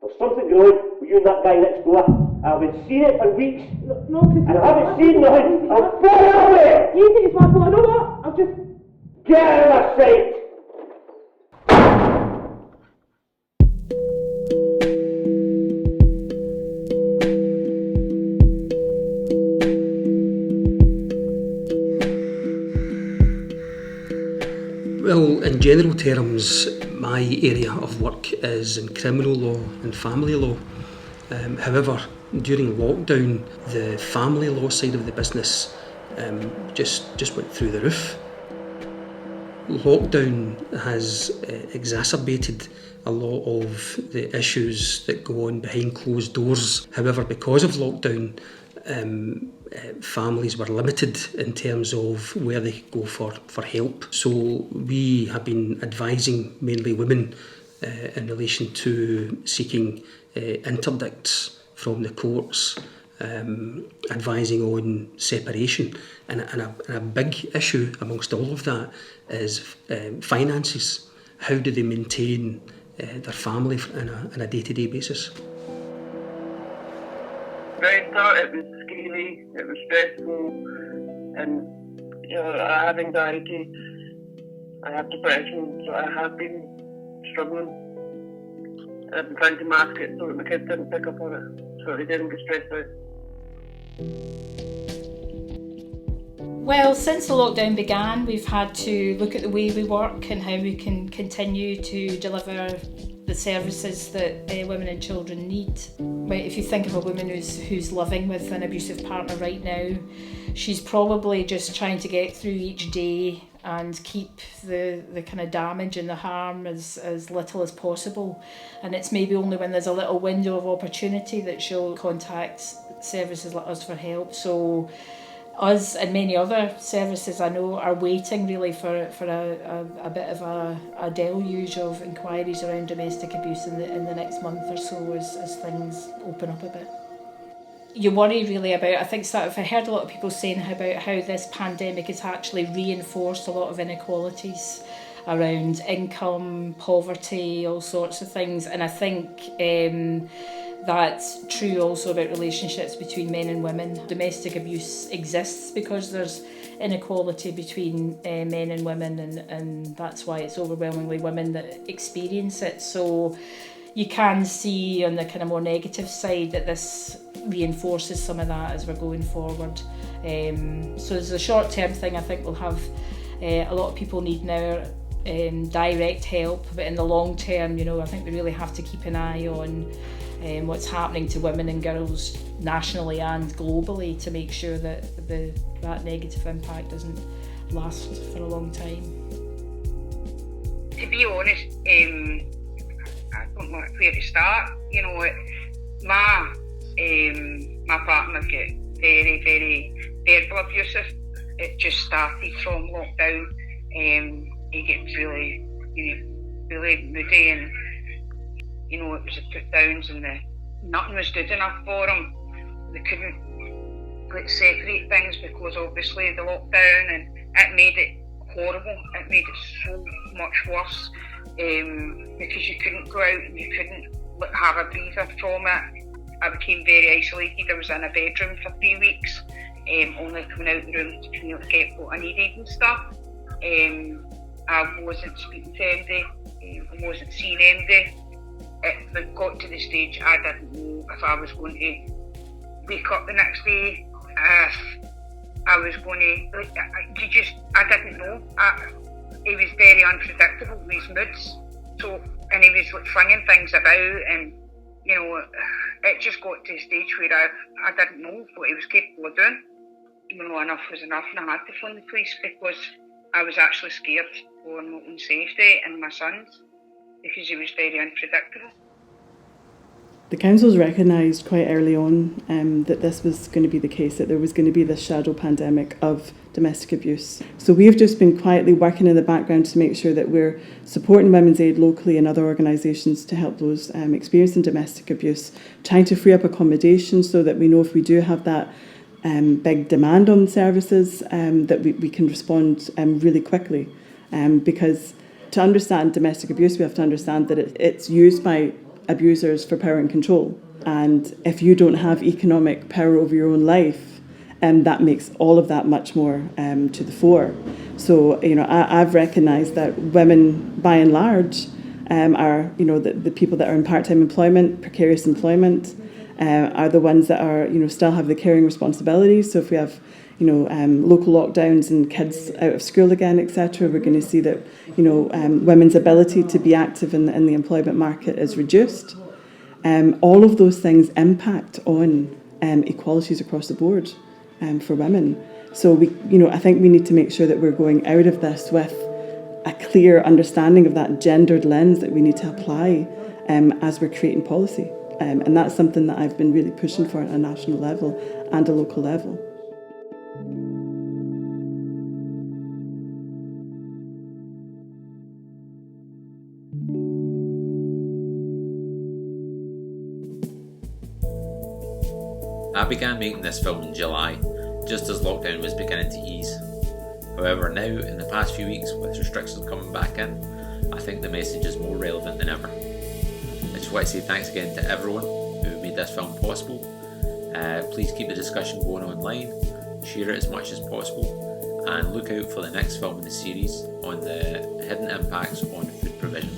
There's something going on with you and that guy next door. I've been seeing it for weeks. No, because and I haven't seen nothing. I'll fly away! You think it's my fault? I know what? I'll just... Get out of my sight! Well, in general terms, my area of work is in criminal law and family law. However, during lockdown, the family law side of the business just went through the roof. Lockdown has exacerbated a lot of the issues that go on behind closed doors. However, because of lockdown, families were limited in terms of where they could go for help. So we have been advising mainly women in relation to seeking interdicts from the courts, advising on separation. And a big issue amongst all of that is finances. How do they maintain their family on a day-to-day basis? It was scary, it was stressful, and I have anxiety, I have depression, so I have been struggling. I've been trying to mask it so that my kids didn't pick up on it, so they didn't get stressed out. Well, since the lockdown began, we've had to look at the way we work and how we can continue to deliver the services that women and children need. If you think of a woman who's living with an abusive partner right now, she's probably just trying to get through each day and keep the kind of damage and the harm as little as possible. And it's maybe only when there's a little window of opportunity that she'll contact services like us for help. So us and many other services I know are waiting really for a bit of a deluge of inquiries around domestic abuse in the next month or so as things open up a bit. You worry really about, I heard a lot of people saying about how this pandemic has actually reinforced a lot of inequalities around income, poverty, all sorts of things. And I think that's true also about relationships between men and women. Domestic abuse exists because there's inequality between men and women, and that's why it's overwhelmingly women that experience it. So you can see on the kind of more negative side that this reinforces some of that as we're going forward. So as a short-term thing, I think we'll have a lot of people need now direct help, but in the long term, I think we really have to keep an eye on what's happening to women and girls nationally and globally to make sure that that negative impact doesn't last for a long time. To be honest, I don't know where to start. My partner get very, very verbal abusive. It just started from lockdown. He gets really, really moody, and it was the put downs and nothing was good enough for him. They couldn't separate things because obviously the lockdown, and it made it horrible. It made it so much worse because you couldn't go out and you couldn't have a breather from it. I became very isolated. I was in a bedroom for 3 weeks, only coming out the room to get what I needed and stuff. I wasn't speaking to anybody, I wasn't seeing anybody. It got to the stage I didn't know if I was going to wake up the next day, if I was going to, I didn't know. He was very unpredictable with his moods, and he was flinging things about, and it just got to a stage where I didn't know what he was capable of doing. Enough was enough, and I had to phone the police because I was actually scared for my own safety and my son's, because he was very unpredictable. The councils recognised quite early on that this was going to be the case, that there was going to be this shadow pandemic of domestic abuse. So we've just been quietly working in the background to make sure that we're supporting Women's Aid locally and other organisations to help those experiencing domestic abuse, trying to free up accommodation so that we know if we do have that big demand on services that we can respond really quickly. Because to understand domestic abuse, we have to understand that it's used by abusers for power and control. And if you don't have economic power over your own life, that makes all of that much more to the fore. So, I've recognised that women, by and large, are, the people that are in part-time employment, precarious employment, are the ones that are, still have the caring responsibilities. So if we have, local lockdowns and kids out of school again, etc., we're going to see that, women's ability to be active in the employment market is reduced. All of those things impact on equalities across the board for women. So I think we need to make sure that we're going out of this with a clear understanding of that gendered lens that we need to apply as we're creating policy. And that's something that I've been really pushing for at a national level and a local level. I began making this film in July, just as lockdown was beginning to ease. However, now, in the past few weeks, with restrictions coming back in, I think the message is more relevant than ever. I just want to say thanks again to everyone who made this film possible. Please keep the discussion going online, share it as much as possible, and look out for the next film in the series on the hidden impacts on food provision.